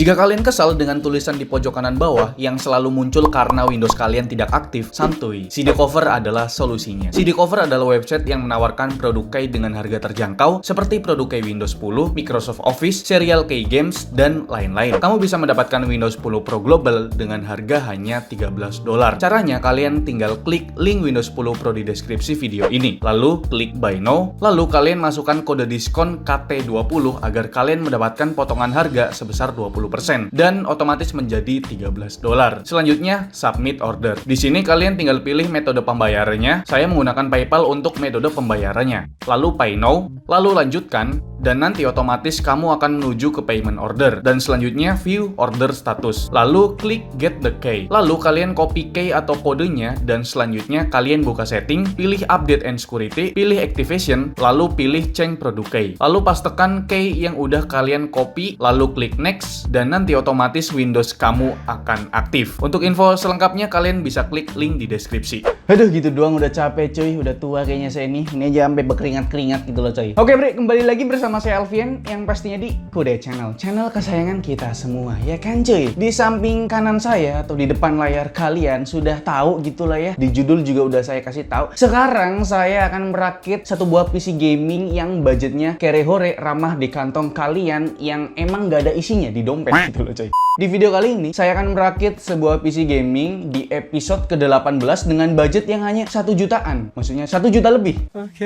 Jika kalian kesal dengan tulisan di pojok kanan bawah yang selalu muncul karena Windows kalian tidak aktif, santuy. CD Cover adalah solusinya. CD Cover adalah website yang menawarkan produk Kay dengan harga terjangkau seperti produk Kay Windows 10, Microsoft Office, serial Kay Games, dan lain-lain. Kamu bisa mendapatkan Windows 10 Pro Global dengan harga hanya $13. Caranya, kalian tinggal klik link Windows 10 Pro di deskripsi video ini, lalu klik Buy Now, lalu kalian masukkan kode diskon KT20 agar kalian mendapatkan potongan harga sebesar 20% dan otomatis menjadi $13. Selanjutnya, submit order. Di sini kalian tinggal pilih metode pembayarannya. Saya menggunakan PayPal untuk metode pembayarannya. Lalu Pay Now, lalu lanjutkan, dan nanti otomatis kamu akan menuju ke payment order. Dan selanjutnya view order status. Lalu klik get the key. Lalu kalian copy key atau kodenya, dan selanjutnya kalian buka setting, pilih update and security, pilih activation, lalu pilih change product key. Lalu pastekan key yang udah kalian copy, lalu klik next, dan nanti otomatis Windows kamu akan aktif. Untuk info selengkapnya kalian bisa klik link di deskripsi. Aduh, gitu doang udah capek cuy, udah tua kayaknya saya nih. Ini aja sampai berkeringat-keringat gitu loh cuy. Oke Bre, kembali lagi bersama saya Alfian yang pastinya di Kude Channel. Channel kesayangan kita semua, ya kan cuy? Di samping kanan saya atau di depan layar kalian sudah tahu gitulah ya. Di judul juga udah saya kasih tahu. Sekarang saya akan merakit satu buah PC gaming yang budgetnya kere-hore, ramah di kantong kalian, yang emang gak ada isinya di dompet gitu loh cuy. Di video kali ini saya akan merakit sebuah PC gaming di episode ke-18 dengan budget yang hanya 1 jutaan. Maksudnya 1 juta lebih.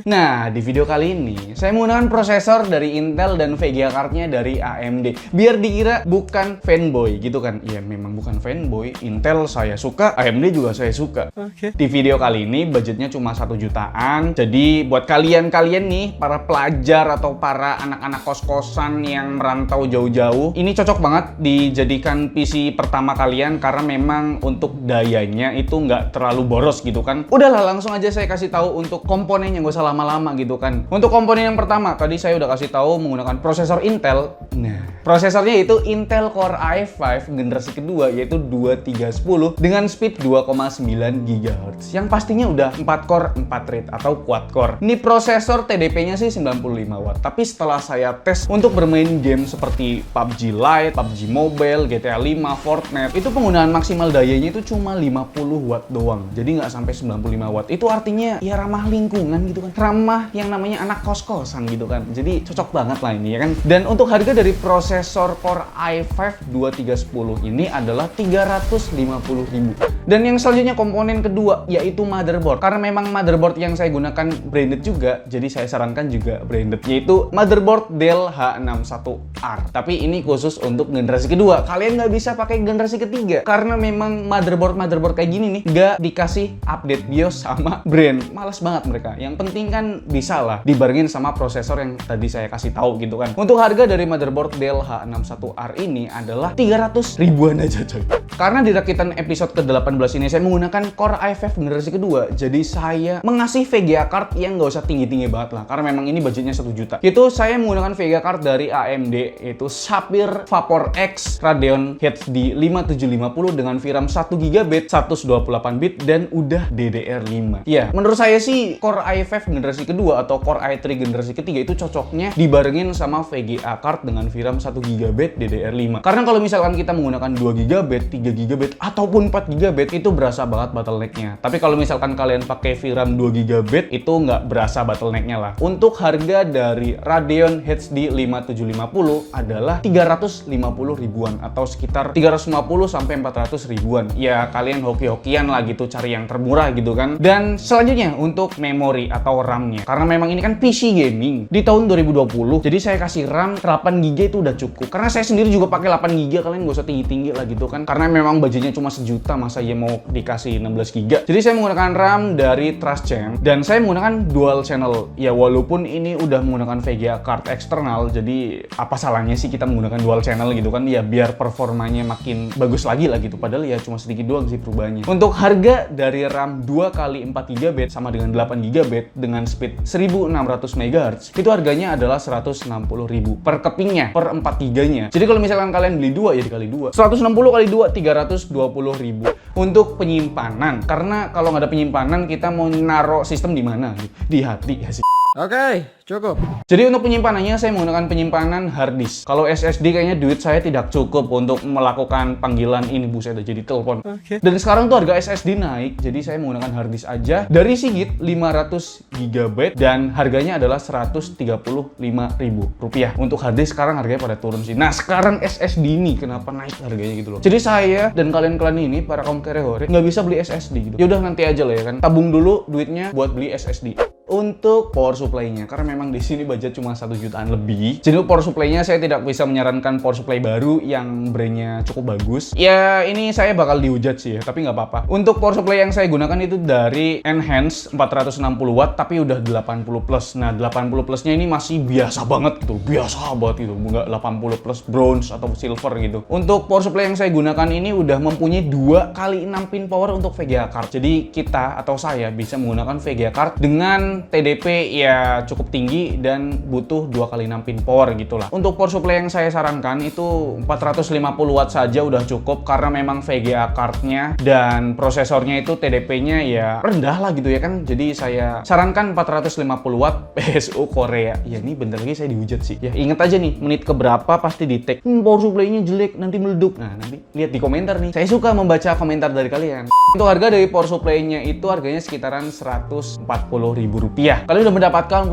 Nah, di video kali ini saya menggunakan prosesor dari Intel dan VGA card-nya dari AMD. Biar dikira bukan fanboy gitu kan. Ya memang bukan fanboy. Intel saya suka, AMD juga saya suka. Di video kali ini budgetnya cuma 1 jutaan. Jadi buat kalian-kalian nih, para pelajar atau para anak-anak kos-kosan yang merantau jauh-jauh, ini cocok banget dijadikan PC pertama kalian karena memang untuk dayanya itu nggak terlalu boros gitu kan. Udahlah, langsung aja saya kasih tahu untuk komponennya, nggak usah lama-lama gitu kan. Untuk komponen yang pertama, tadi saya udah kasih tahu menggunakan prosesor Intel. Nah, prosesornya itu Intel Core i5 generasi kedua, yaitu 2310 dengan speed 2,9 GHz. Yang pastinya udah 4 core 4 thread atau quad core. Ini prosesor TDP-nya sih 95 watt. Tapi setelah saya tes untuk bermain game seperti PUBG Lite, PUBG Mobile, GTA 5, Fortnite, itu penggunaan maksimal dayanya itu cuma 50 watt doang. Jadi nggak sampai 95 watt. Itu artinya ya ramah lingkungan gitu kan. Ramah yang namanya anak kos-kosan gitu kan. Jadi cocok banget lah ini ya kan. Dan untuk harga dari prosesor Core i5 2310 ini adalah 350.000. Dan yang selanjutnya komponen kedua yaitu motherboard. Karena memang motherboard yang saya gunakan branded juga, jadi saya sarankan juga branded, yaitu motherboard Dell H61R. Tapi ini khusus untuk generasi kedua. Kalian nggak bisa pakai generasi ketiga karena memang motherboard kayak gini nih nggak dikasih update BIOS sama brand. Males banget mereka. Yang penting kan bisa lah dibarengin sama prosesor yang tadi saya kasih tahu gitu kan. Untuk harga dari motherboard Dell H61R ini adalah 300 ribuan aja coy. Karena di rakitan episode ke-18 ini saya menggunakan Core i5 generasi kedua, jadi saya mengasih VGA card yang nggak usah tinggi-tinggi banget lah, karena memang ini budgetnya 1 juta. Itu saya menggunakan VGA card dari AMD, yaitu Sapphire Vapor X Radeon HD 5750 dengan VRAM 1GB, 128-bit, dan udah DDR5. Ya, menurut saya sih Core i5 generasi kedua atau Core i3 generasi ketiga itu cocoknya dibarengin sama VGA card dengan VRAM 1GB, DDR5. Karena kalau misalkan kita menggunakan 2GB, 3GB, ataupun 4GB, itu berasa banget bottleneck-nya. Tapi kalau misalkan kalian pakai VRAM 2GB, itu nggak berasa bottleneck-nya lah. Untuk harga dari Radeon HD 5750 adalah 350 ribuan atau sekitar 350 sampai 400 ribuan. Ya kalian hoki-hokian lah gitu cari yang termurah gitu kan. Dan selanjutnya untuk memori atau RAM-nya. Karena memang ini kan PC gaming di tahun 2020, jadi saya kasih RAM 8GB itu udah cukup. Karena saya sendiri juga pakai 8GB, kalian nggak usah tinggi-tinggi lah gitu kan. Karena memang budgetnya cuma 1 juta, masa ya mau dikasih 16GB. Jadi saya menggunakan RAM dari Trustchamp dan saya menggunakan dual channel. Ya walaupun ini udah menggunakan VGA card eksternal, jadi apa salahnya sih kita menggunakan dual channel gitu kan, ya biar performanya makin bagus lagi lah gitu. Padahal ya cuma sedikit doang sih perubahannya. Untuk harga dari RAM 2x4GB sama dengan 8GB dengan speed 1600 MHz, itu harganya adalah 160.000 per kepingnya, per 4GB-nya. Jadi kalau misalkan kalian beli 2 ya dikali 2. 160 kali 2, 320.000. Untuk penyimpanan, karena kalau nggak ada penyimpanan kita mau naruh sistem di mana? Di hati ya sih. Oke, cukup. Jadi untuk penyimpanannya saya menggunakan penyimpanan hard disk. Kalau SSD kayaknya duit saya tidak cukup untuk melakukan panggilan ini, buset udah jadi telepon. Dan sekarang tuh harga SSD naik, jadi saya menggunakan hard disk aja dari Seagate 500 GB dan harganya adalah Rp135.000. Untuk hard disk sekarang harganya pada turun sih. Nah, sekarang SSD ini kenapa naik harganya gitu loh. Jadi saya dan kalian-kalian ini para kaum kerehore nggak bisa beli SSD gitu. Yaudah nanti aja lah ya kan. Tabung dulu duitnya buat beli SSD. Untuk power supply-nya, karena memang di sini budget cuma 1 jutaan lebih. Jadi power supply-nya saya tidak bisa menyarankan power supply baru yang brand-nya cukup bagus. Ya ini saya bakal dihujat sih ya, tapi nggak apa-apa. Untuk power supply yang saya gunakan itu dari Enhance 460 watt, tapi udah 80 plus. Nah 80 plusnya ini masih biasa banget gitu, nggak 80 plus bronze atau silver gitu. Untuk power supply yang saya gunakan ini udah mempunyai 2 kali 6 pin power untuk VGA card. Jadi kita atau saya bisa menggunakan VGA card dengan TDP ya cukup tinggi dan butuh 2 kali 6 pin power gitulah. Untuk power supply yang saya sarankan itu 450 watt saja udah cukup karena memang VGA cardnya dan prosesornya itu TDP-nya ya rendah lah gitu ya kan. Jadi saya sarankan 450 watt PSU Korea. Ya ini bentar lagi saya dihujat sih. Ya inget aja nih menit keberapa pasti di tag. Power supply-nya jelek nanti meleduk. Nah nanti lihat di komentar nih. Saya suka membaca komentar dari kalian. Untuk harga dari power supply-nya itu harganya sekitaran Rp140.000. Kalian udah mendapatkan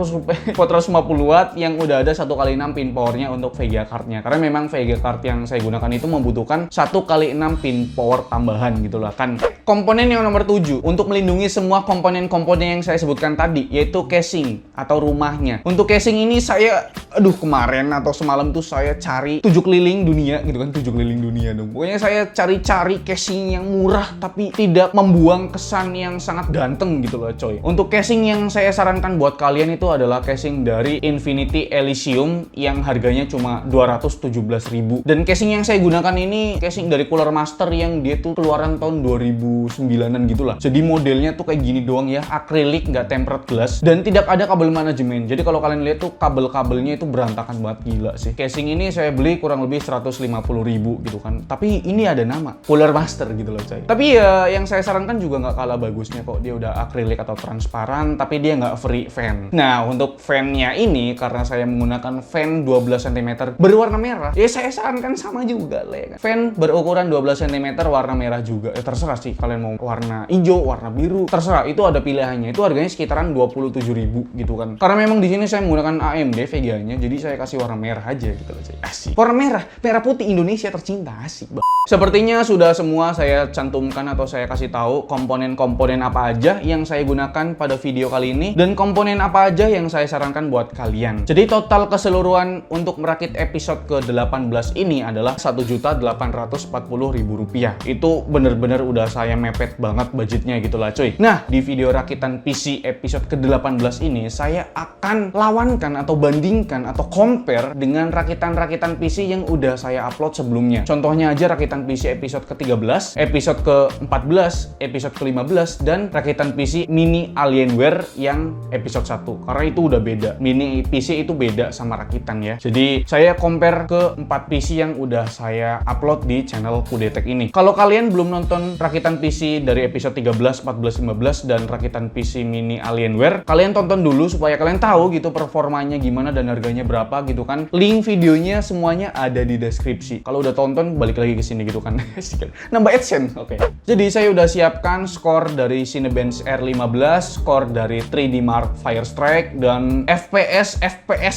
450 watt yang udah ada 1 kali 6 pin powernya untuk VGA card-nya. Karena memang VGA card yang saya gunakan itu membutuhkan 1 kali 6 pin power tambahan gitu lah kan. Komponen yang nomor 7 untuk melindungi semua komponen-komponen yang saya sebutkan tadi, yaitu casing atau rumahnya. Untuk casing ini saya kemarin atau semalam tuh saya cari 7 keliling dunia gitu kan, 7 keliling dunia dong. Pokoknya saya cari-cari casing yang murah tapi tidak membuang kesan yang sangat ganteng gitu loh coy. Untuk casing yang saya sarankan buat kalian itu adalah casing dari Infinity Elysium yang harganya cuma 217.000. Dan casing yang saya gunakan ini casing dari Cooler Master yang dia tuh keluaran tahun 2009-an gitulah. Jadi modelnya tuh kayak gini doang ya, akrilik, nggak tempered glass dan tidak ada kabel manajemen. Jadi kalau kalian lihat tuh kabel-kabelnya itu berantakan banget, gila sih. Casing ini saya beli kurang lebih 150.000 gitu kan. Tapi ini ada nama Cooler Master gitu loh coy. Tapi ya yang saya sarankan juga nggak kalah bagusnya kok. Dia udah akrilik atau transparan tapi dia nggak free fan. Nah untuk fan-nya ini karena saya menggunakan fan 12 cm berwarna merah, ya saya sarankan sama juga lah ya kan. Fan berukuran 12 cm warna merah juga. Ya terserah sih kalian mau warna hijau, warna biru, terserah. Itu ada pilihannya. Itu harganya sekitaran 27.000 gitu kan. Karena memang di sini saya menggunakan AMD VGA-nya, jadi saya kasih warna merah aja gitu loh. Asik. Warna merah, merah putih Indonesia tercinta, asik. Sepertinya sudah semua saya cantumkan atau saya kasih tahu komponen-komponen apa aja yang saya gunakan pada video kali ini dan komponen apa aja yang saya sarankan buat kalian. Jadi total keseluruhan untuk merakit episode ke-18 ini adalah Rp1.840.000. Itu bener-bener udah saya mepet banget budgetnya gitu lah cuy. Nah di video rakitan PC episode ke-18 ini saya akan lawankan atau bandingkan atau compare dengan rakitan-rakitan PC yang udah saya upload sebelumnya. Contohnya aja rakitan PC episode ke-13, episode ke-14, episode ke-15 dan rakitan PC mini Alienware yang episode 1. Karena itu udah beda. Mini PC itu beda sama rakitan ya. Jadi saya compare ke 4 PC yang udah saya upload di channel Kudetek ini. Kalau kalian belum nonton rakitan PC dari episode 13, 14, 15 dan rakitan PC mini Alienware, kalian tonton dulu supaya kalian tahu gitu performanya gimana dan harganya berapa gitu kan. Link videonya semuanya ada di deskripsi. Kalau udah tonton balik lagi ke sini gitu kan. Nambah AdSense. Oke. Jadi saya udah siapkan skor dari Cinebench R15, skor dari 3D Mark Firestrike dan FPS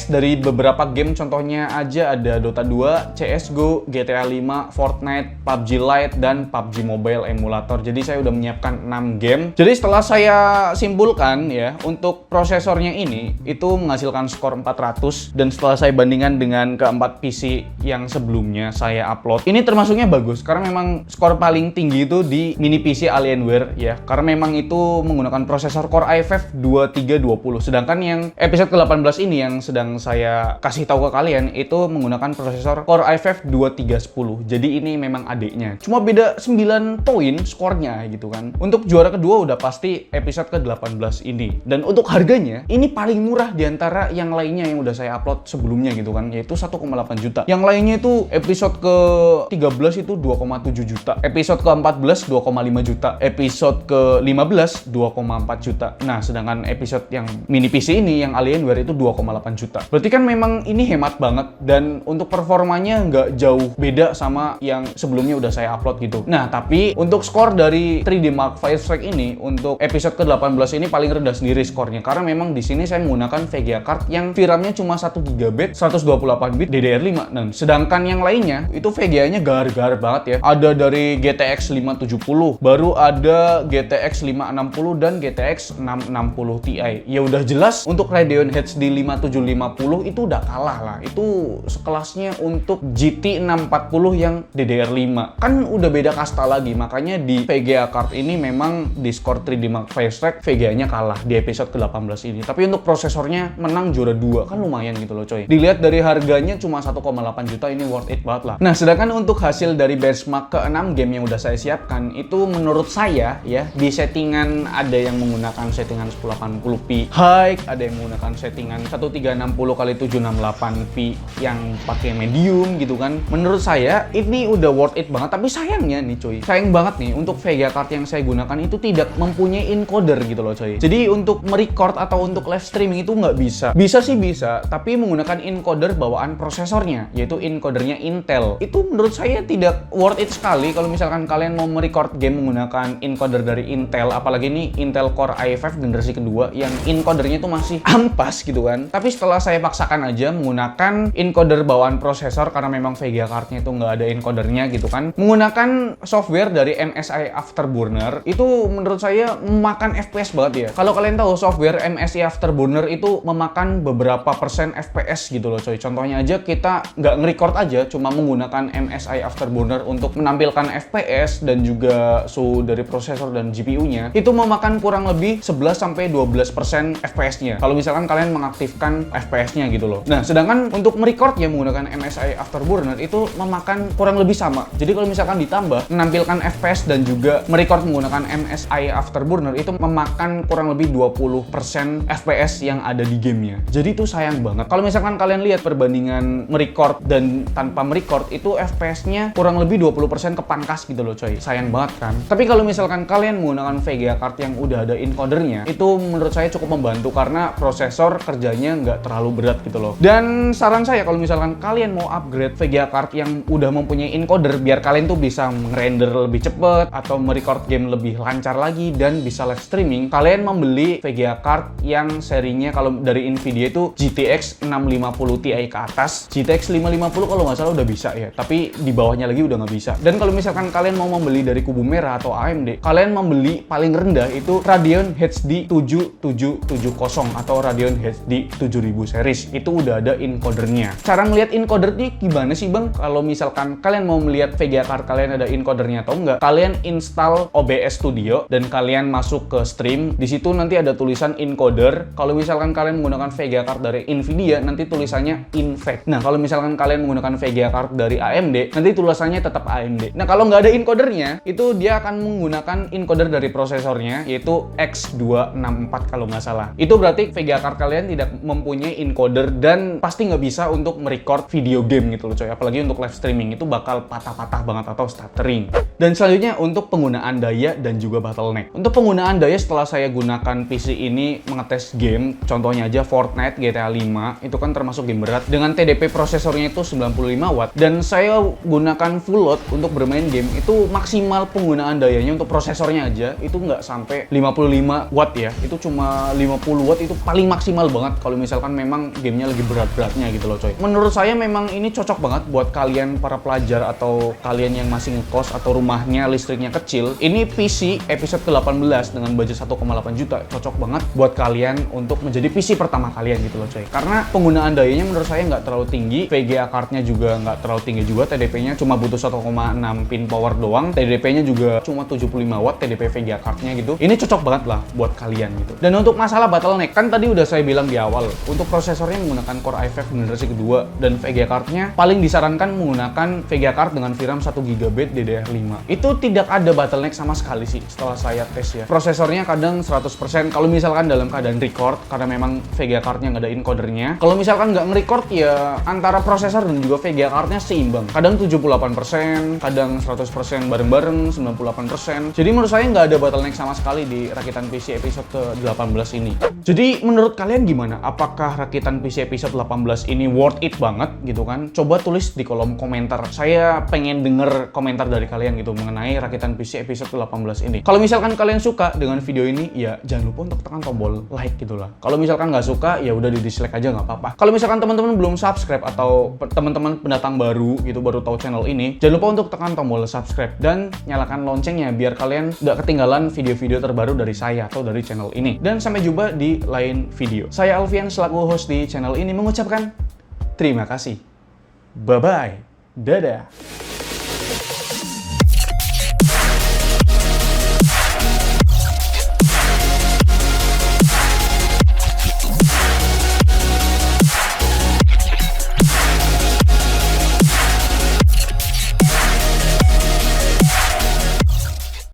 dari beberapa game, contohnya aja ada Dota 2, CS:GO, GTA 5, Fortnite, PUBG Lite dan PUBG Mobile Emulator. Jadi saya udah menyiapkan 6 game. Jadi setelah saya simpulkan ya, untuk prosesornya ini itu menghasilkan skor 400 dan setelah saya bandingkan dengan keempat PC yang sebelumnya saya upload, ini termasuknya bagus karena memang skor paling tinggi itu di mini PC Alienware ya, karena memang itu menggunakan prosesor Core i5 2320. Sedangkan yang episode ke-18 ini yang sedang saya kasih tahu ke kalian itu menggunakan prosesor Core i5 2310. Jadi ini memang adiknya. Cuma beda 9 poin skornya gitu kan. Untuk juara kedua udah pasti episode ke-18 ini. Dan untuk harganya ini paling murah di antara yang lainnya yang udah saya upload sebelumnya gitu kan, yaitu 1,8 juta. Yang lainnya itu episode ke-13 itu 2,7 juta. Episode ke-14 2,5 juta. Episode ke-15 2,4 juta. Nah, sedangkan dengan episode yang mini PC ini, yang Alienware itu 2,8 juta. Berarti kan memang ini hemat banget, dan untuk performanya nggak jauh beda sama yang sebelumnya udah saya upload gitu. Nah, tapi untuk skor dari 3D Mark Firestrike ini untuk episode ke-18 ini paling rendah sendiri skornya, karena memang di sini saya menggunakan VGA card yang VRAM-nya cuma 1 GB 128 bit DDR5. Nah, sedangkan yang lainnya itu VGA-nya gar-gar banget ya. Ada dari GTX 570, baru ada GTX 560 dan GTX 660 Ti. Ya udah jelas untuk Radeon HD 5750 itu udah kalah lah. Itu sekelasnya untuk GT 640 yang DDR5. Kan udah beda kasta lagi. Makanya di VGA card ini memang di skor 3D Mark Firestrike VGA-nya kalah di episode ke-18 ini. Tapi untuk prosesornya menang juara 2. Kan lumayan gitu loh coy. Dilihat dari harganya cuma 1,8 juta, ini worth it banget lah. Nah, sedangkan untuk hasil dari benchmark ke-6 game yang udah saya siapkan, itu menurut saya ya, di settingan ada yang menggunakan settingan 1080p high, ada yang menggunakan settingan 1360x768p yang pakai medium gitu kan. Menurut saya ini udah worth it banget, tapi sayangnya nih coy, sayang banget nih untuk VGA card yang saya gunakan itu tidak mempunyai encoder gitu loh coy. Jadi untuk merecord atau untuk live streaming itu nggak bisa. Bisa sih bisa, tapi menggunakan encoder bawaan prosesornya, yaitu encodernya Intel. Itu menurut saya tidak worth it sekali kalau misalkan kalian mau merecord game menggunakan encoder dari Intel, apalagi ini Intel Core i5 generasi kedua yang encodernya itu masih ampas gitu kan. Tapi setelah saya paksakan aja menggunakan encoder bawaan prosesor karena memang VGA cardnya itu nggak ada encodernya gitu kan, menggunakan software dari MSI Afterburner, itu menurut saya memakan FPS banget ya. Kalau kalian tahu software MSI Afterburner itu memakan beberapa persen FPS gitu loh coy. Contohnya aja kita nggak nge-record aja, cuma menggunakan MSI Afterburner untuk menampilkan FPS dan juga suhu dari prosesor dan GPU-nya, itu memakan kurang lebih 11-12% FPS-nya kalau misalkan kalian mengaktifkan FPS-nya gitu loh. Nah, sedangkan untuk merecordnya menggunakan MSI Afterburner itu memakan kurang lebih sama. Jadi kalau misalkan ditambah menampilkan FPS dan juga merecord menggunakan MSI Afterburner, itu memakan kurang lebih 20% FPS yang ada di gamenya. Jadi itu sayang banget. Kalau misalkan kalian lihat perbandingan merecord dan tanpa merecord, itu FPS-nya kurang lebih 20% kepangkas gitu loh coy. Sayang banget kan? Tapi kalau misalkan kalian menggunakan VGA card yang udah ada encodernya, itu menurut saya cukup membantu karena prosesor kerjanya nggak terlalu berat gitu loh. Dan saran saya kalau misalkan kalian mau upgrade VGA card yang udah mempunyai encoder biar kalian tuh bisa ngerender lebih cepet atau merecord game lebih lancar lagi dan bisa live streaming, kalian membeli VGA card yang serinya kalau dari Nvidia itu GTX 650 Ti ke atas. GTX 550 kalau nggak salah udah bisa ya, tapi di bawahnya lagi udah nggak bisa. Dan kalau misalkan kalian mau membeli dari Kubu Merah atau AMD, kalian membeli paling rendah itu Radeon HD 7770 atau Radeon HD 7000 series. Itu udah ada encodernya. Cara ngelihat encoder ini gimana sih bang? Kalau misalkan kalian mau melihat VGA card kalian ada encodernya atau enggak, kalian install OBS Studio dan kalian masuk ke stream. Di situ nanti ada tulisan encoder. Kalau misalkan kalian menggunakan VGA card dari Nvidia, nanti tulisannya INVEC. Nah, kalau misalkan kalian menggunakan VGA card dari AMD, nanti tulisannya tetap AMD. Nah, kalau nggak ada encodernya, itu dia akan menggunakan encoder dari prosesornya, yaitu X264 kalau nggak salah. Itu berarti VGA card kalian tidak mempunyai encoder dan pasti nggak bisa untuk merecord video game gitu loh coy. Apalagi untuk live streaming, itu bakal patah-patah banget atau stuttering. Dan selanjutnya untuk penggunaan daya dan juga bottleneck. Untuk penggunaan daya setelah saya gunakan PC ini mengetes game, contohnya aja Fortnite, GTA 5, itu kan termasuk game berat. Dengan TDP prosesornya itu 95 watt dan saya gunakan full load untuk bermain game, itu maksimal penggunaan dayanya untuk prosesornya aja itu nggak sampai 55 watt ya. Itu cuma 50 watt, itu paling maksimal banget kalau misalkan memang gamenya lagi berat-beratnya gitu loh coy. Menurut saya memang ini cocok banget buat kalian para pelajar atau kalian yang masih ngekos atau rumahnya listriknya kecil. Ini PC episode ke-18 dengan budget 1,8 juta cocok banget buat kalian untuk menjadi PC pertama kalian gitu loh coy. Karena penggunaan dayanya menurut saya nggak terlalu tinggi, VGA cardnya juga nggak terlalu tinggi juga, TDP-nya cuma butuh 1,6 pin power doang, TDP-nya juga cuma 75 watt TDP VGA cardnya gitu. Ini cocok banget lah buat kalian gitu. Dan untuk masalah bottleneck, kan tadi udah saya bilang di awal, untuk prosesornya menggunakan Core i5 generasi kedua dan VGA cardnya paling disarankan menggunakan VGA card dengan VRAM 1 GB DDR5. Itu tidak ada bottleneck sama sekali sih setelah saya tes ya. Prosesornya kadang 100% kalau misalkan dalam keadaan record, karena memang VGA cardnya nggak ada encodernya. Kalau misalkan nggak nge-record ya antara prosesor dan juga VGA cardnya seimbang. Kadang 78%, kadang 100% bareng-bareng, 98%. Jadi menurut saya nggak ada bottleneck sama sekali di rakitan PC episode ke-18 ini. Jadi menurut kalian gimana? Apakah rakitan PC episode 18 ini worth it banget gitu kan? Coba tulis di kolom komentar. Saya pengen denger komentar dari kalian gitu mengenai rakitan PC episode 18 ini. Kalau misalkan kalian suka dengan video ini, ya jangan lupa untuk tekan tombol like gitu lah. Kalau misalkan nggak suka, ya udah di dislike aja nggak apa-apa. Kalau misalkan teman-teman belum subscribe atau teman-teman pendatang baru gitu baru tahu channel ini, jangan lupa untuk tekan tombol subscribe dan nyalakan loncengnya biar kalian nggak ketinggalan video-video terbaru dari saya atau dari channel ini. Dan sampai jumpa di lain video. Saya Alfian selaku host di channel ini mengucapkan terima kasih. Bye-bye. Dadah.